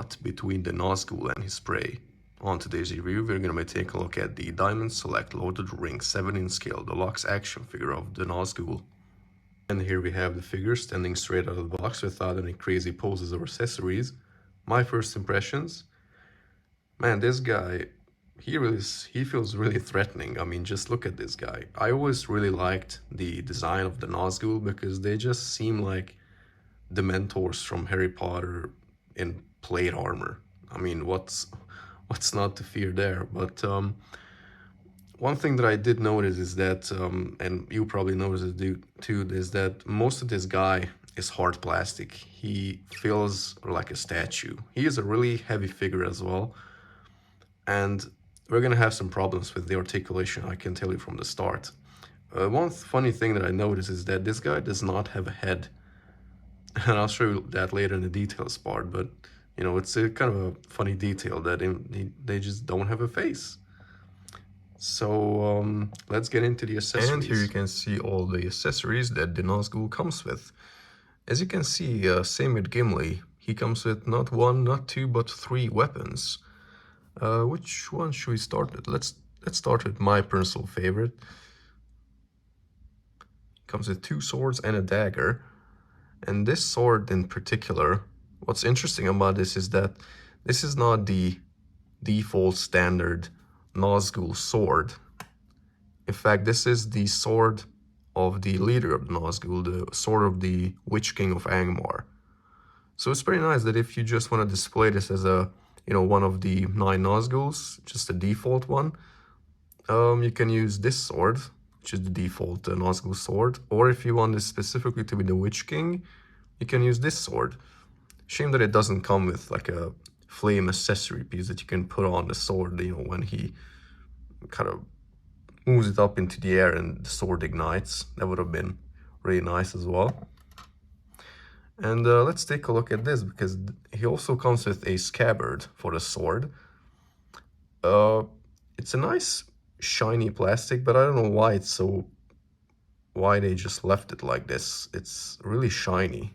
shot between the Nazgul and his prey. On today's review, we're going to be taking a look at the Diamond Select Loaded Ring 7-inch scale deluxe action figure of the Nazgul. And here we have the figure standing straight out of the box without any crazy poses or accessories. My first impressions, man, this guy, he feels really threatening. I mean, just look at this guy. I always really liked the design of the Nazgul because they just seem like the mentors from Harry Potter in plate armor. I mean, what's not to fear there? But one thing that I did notice is that, and you probably noticed it too, is that most of this guy is hard plastic. He feels like a statue. He is a really heavy figure as well, and we're gonna have some problems with the articulation, I can tell you from the start. One funny thing that I noticed is that this guy does not have a head, and I'll show you that later in the details part, but you know, it's a kind of a funny detail that they just don't have a face. So let's get into the accessories. And here you can see all the accessories that the Nazgul comes with. As you can see, same with Gimli, he comes with not one, not two, but 3 weapons. Which one should we start with? Let's start with my personal favorite. Comes with 2 swords and a dagger. And this sword in particular, what's interesting about this is that this is not the default standard Nazgul sword. In fact, this is the sword of the leader of the Nazgul, the sword of the Witch King of Angmar. So it's pretty nice that if you just want to display this as a, you know, one of the 9 Nazguls, just a default one, you can use this sword, which is the default Nazgul sword, or if you want this specifically to be the Witch King, you can use this sword. Shame that it doesn't come with like a flame accessory piece that you can put on the sword, you know, when he kind of moves it up into the air and the sword ignites. That would have been really nice as well. And let's take a look at this, because he also comes with a scabbard for the sword. It's a nice shiny plastic, but I don't know why they just left it like this. It's really shiny.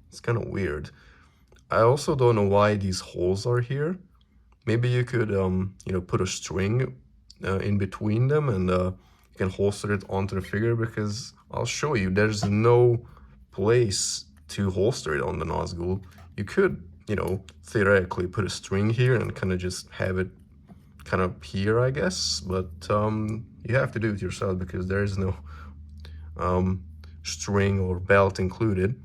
It's kind of weird. I also don't know why these holes are here. Maybe you could, you know, put a string in between them and you can holster it onto the figure, because I'll show you, there's no place to holster it on the Nazgul. You could, you know, theoretically put a string here and kind of just have it kind of here, I guess, but you have to do it yourself because there is no string or belt included.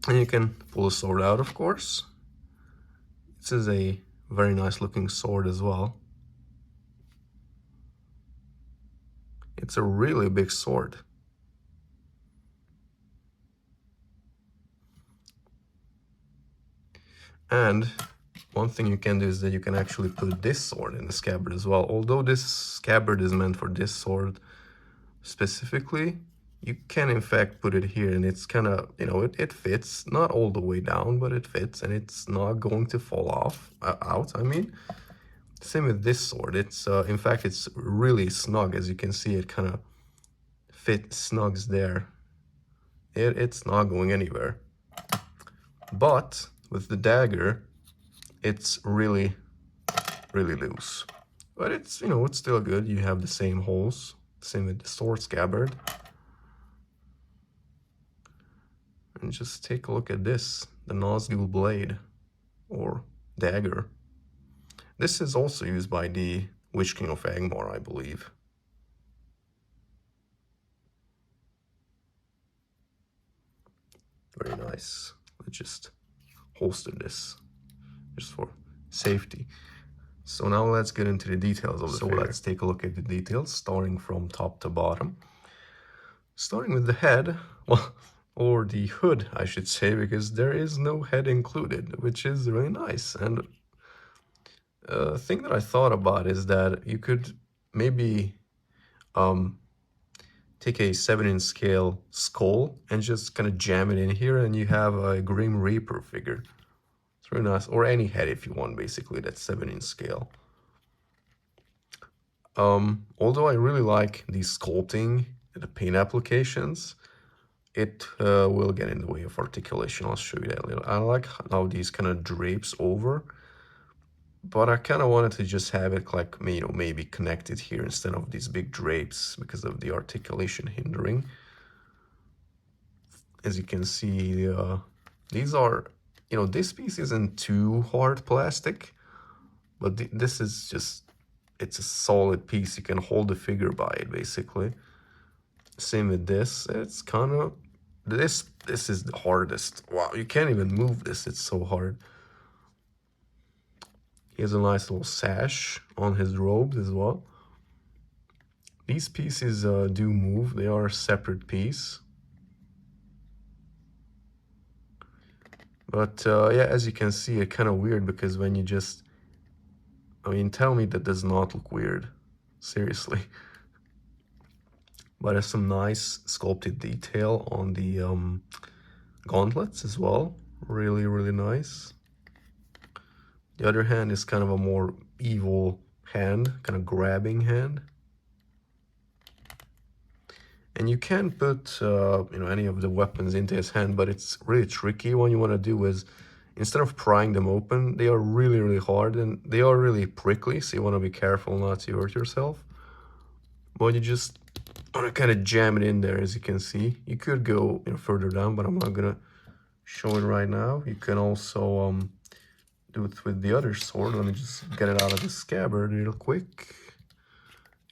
And you can pull the sword out, of course. This is a very nice looking sword as well. It's a really big sword. And one thing you can do is that you can actually put this sword in the scabbard as well. Although this scabbard is meant for this sword specifically, you can in fact put it here, and it's kind of, you know, it fits, not all the way down, but it fits, and it's not going to fall off out. I mean, same with this sword. It's in fact, it's really snug. As you can see, it kind of snugs there. It's not going anywhere. But with the dagger, it's really loose. But it's, you know, it's still good. You have the same holes. Same with the sword scabbard. And just take a look at this, the Nazgul blade or dagger. This is also used by the Witch King of Angmar, I believe. Very nice. Let's just holster this just for safety. So now let's get into the details of the figure. Let's take a look at the details, starting from top to bottom. Starting with the head, well, or the hood, I should say, because there is no head included, which is really nice. And a thing that I thought about is that you could maybe take a 7-inch scale skull and just kind of jam it in here, and you have a Grim Reaper figure. It's really nice. Or any head if you want, basically, that's 7-inch scale. Although I really like the sculpting, the paint applications, it will get in the way of articulation. I'll show you that later. I like how these kind of drapes over, but I kind of wanted to just have it like, you know, maybe connected here instead of these big drapes because of the articulation hindering. As you can see, these are, you know, this piece isn't too hard plastic, but this is just, it's a solid piece. You can hold the figure by it, basically. Same with this. It's kind of, this is the hardest. Wow, you can't even move this. It's so hard. He has a nice little sash on his robes as well. These pieces do move. They are a separate piece. But yeah, as you can see, it's kind of weird because when you just, I mean, tell me that does not look weird. Seriously. But there's some nice sculpted detail on the gauntlets as well. Really, really nice. The other hand is kind of a more evil hand, kind of grabbing hand. And you can put, you know, any of the weapons into his hand, but it's really tricky. What you want to do is, instead of prying them open, they are really, really hard and they are really prickly, so you want to be careful not to hurt yourself. But you just want to kind of jam it in there, as you can see. You could go, you know, further down, but I'm not going to show it right now. You can also do it with the other sword. Let me just get it out of the scabbard real quick.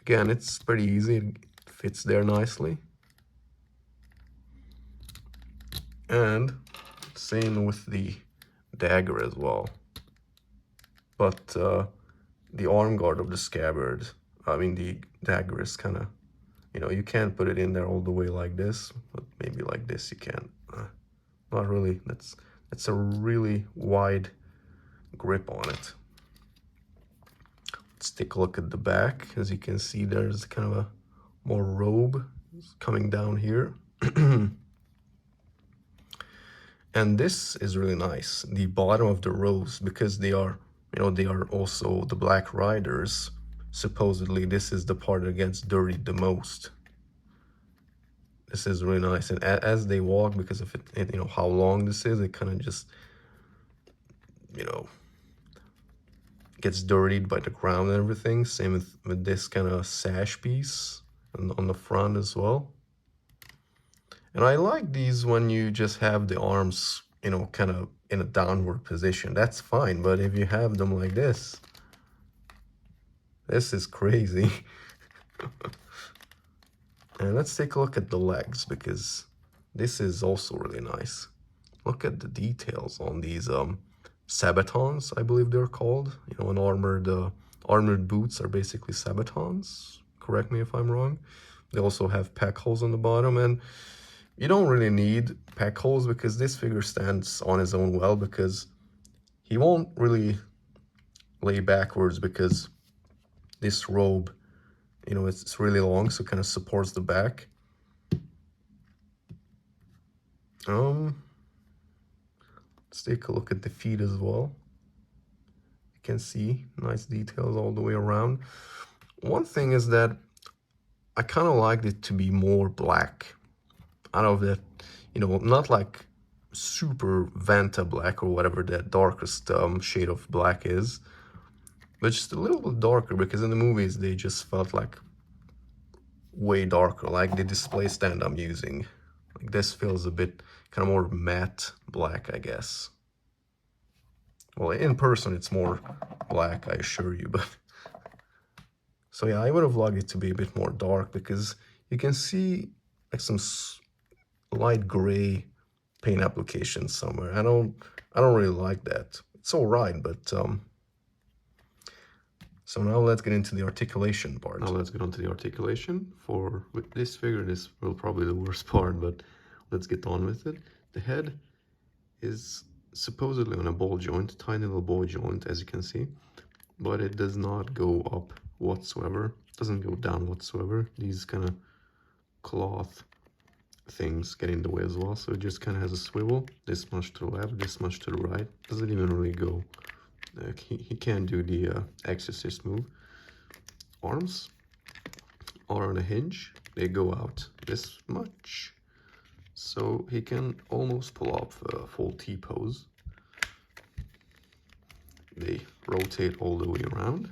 Again, it's pretty easy. It fits there nicely. And same with the dagger as well. But the arm guard of the scabbard, I mean the dagger is kind of, you know, you can't put it in there all the way like this, but maybe like this you can. Not really. That's a really wide grip on it. Let's take a look at the back. As you can see, there's kind of a more robe coming down here. And this is really nice. The bottom of the robes, because they are, you know, they are also the Black Riders. Supposedly, this is the part that gets dirtied the most. This is really nice. And as they walk, because of it, you know, how long this is, it kind of just, you know, gets dirtied by the ground and everything. Same with this kind of sash piece on the front as well. And I like these when you just have the arms, you know, kind of in a downward position. That's fine, but if you have them like this is crazy. And let's take a look at the legs, because this is also really nice. Look at the details on these sabatons, I believe they're called. You know, an armored boots are basically sabatons. Correct me if I'm wrong. They also have pec holes on the bottom, and you don't really need pec holes because this figure stands on his own well, because he won't really lay backwards because this robe, you know, it's really long, so it kind of supports the back. Let's take a look at the feet as well. You can see nice details all the way around. One thing is that I kind of liked it to be more black. Out of that, you know, not like super Vanta black or whatever that darkest shade of black is, but just a little bit darker, because in the movies they just felt like way darker, like the display stand I'm using. Like this feels a bit kind of more matte black, I guess. Well, in person it's more black, I assure you, but so yeah, I would have liked it to be a bit more dark, because you can see like some light gray paint application somewhere. I don't really like that. It's all right, but so now let's get into the articulation part. Now let's get on to the articulation. With this figure, this will probably the worst part, but let's get on with it. The head is supposedly on a ball joint, tiny little ball joint, as you can see, but it does not go up whatsoever. It doesn't go down whatsoever. These kind of cloth things get in the way as well, so it just kind of has a swivel, this much to the left, this much to the right. Doesn't even really go, he can't do the exorcist move. Arms are on a hinge, they go out this much, So he can almost pull off a full T-pose. They rotate all the way around.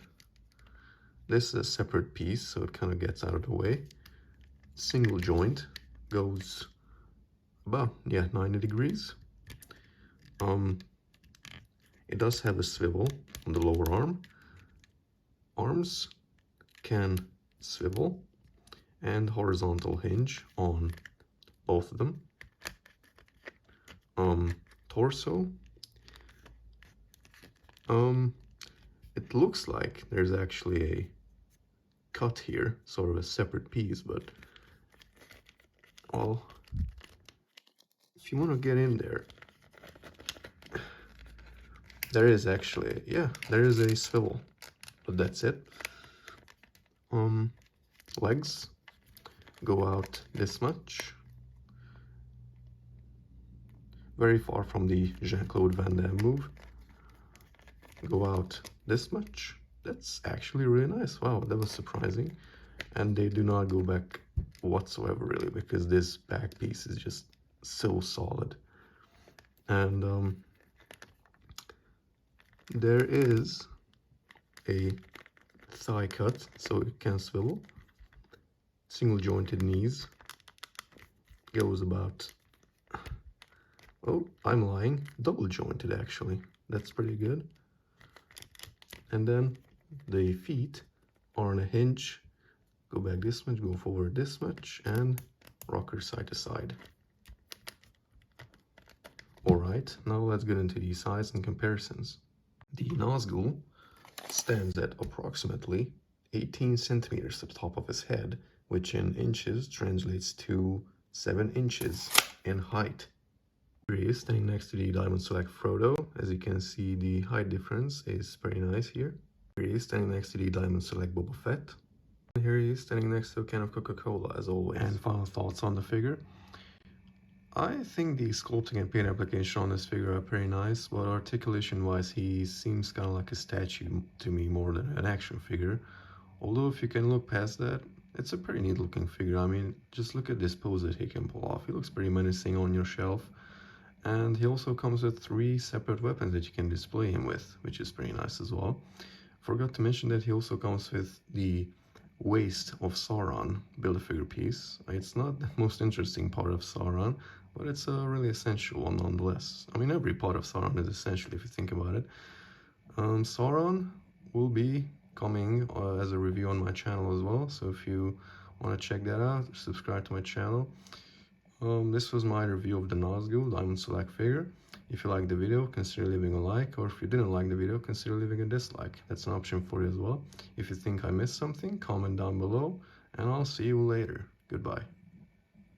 This is a separate piece, so it kind of gets out of the way. Single joint goes about, 90 degrees. It does have a swivel on the lower arm. Arms can swivel and horizontal hinge on both of them. Torso. It looks like there's actually a cut here, sort of a separate piece, but well, if you want to get in there, there is actually, there is a swivel, but that's it. Legs go out this much, very far from the Jean-Claude Van Damme move. Go out this much. That's actually really nice. Wow, that was surprising. And they do not go back whatsoever, really, because this back piece is just so solid. And there is a thigh cut, so it can swivel. Single jointed knees. Goes about, oh, I'm lying, double jointed actually. That's pretty good. And then the feet are on a hinge. Go back this much, go forward this much, and rocker side to side. Alright, now let's get into the size and comparisons. The Nazgul stands at approximately 18 centimeters at the top of his head, which in inches translates to 7 inches in height. Here he is standing next to the Diamond Select Frodo. As you can see, the height difference is pretty nice here. Here he is standing next to the Diamond Select Boba Fett. And here he is standing next to a can of Coca-Cola, as always. And final thoughts on the figure. I think the sculpting and paint application on this figure are pretty nice, but articulation-wise, he seems kind of like a statue to me more than an action figure. Although if you can look past that, it's a pretty neat looking figure. I mean, just look at this pose that he can pull off. He looks pretty menacing on your shelf. And he also comes with 3 separate weapons that you can display him with, which is pretty nice as well. Forgot to mention that he also comes with the waist of Sauron Build-A-Figure piece. It's not the most interesting part of Sauron, but it's a really essential one nonetheless. I mean, every part of Sauron is essential if you think about it. Sauron will be coming as a review on my channel as well, so if you want to check that out, subscribe to my channel. This was my review of the Nazgul Diamond Select figure. If you liked the video, consider leaving a like, or if you didn't like the video, consider leaving a dislike. That's an option for you as well. If you think I missed something, comment down below, and I'll see you later. Goodbye.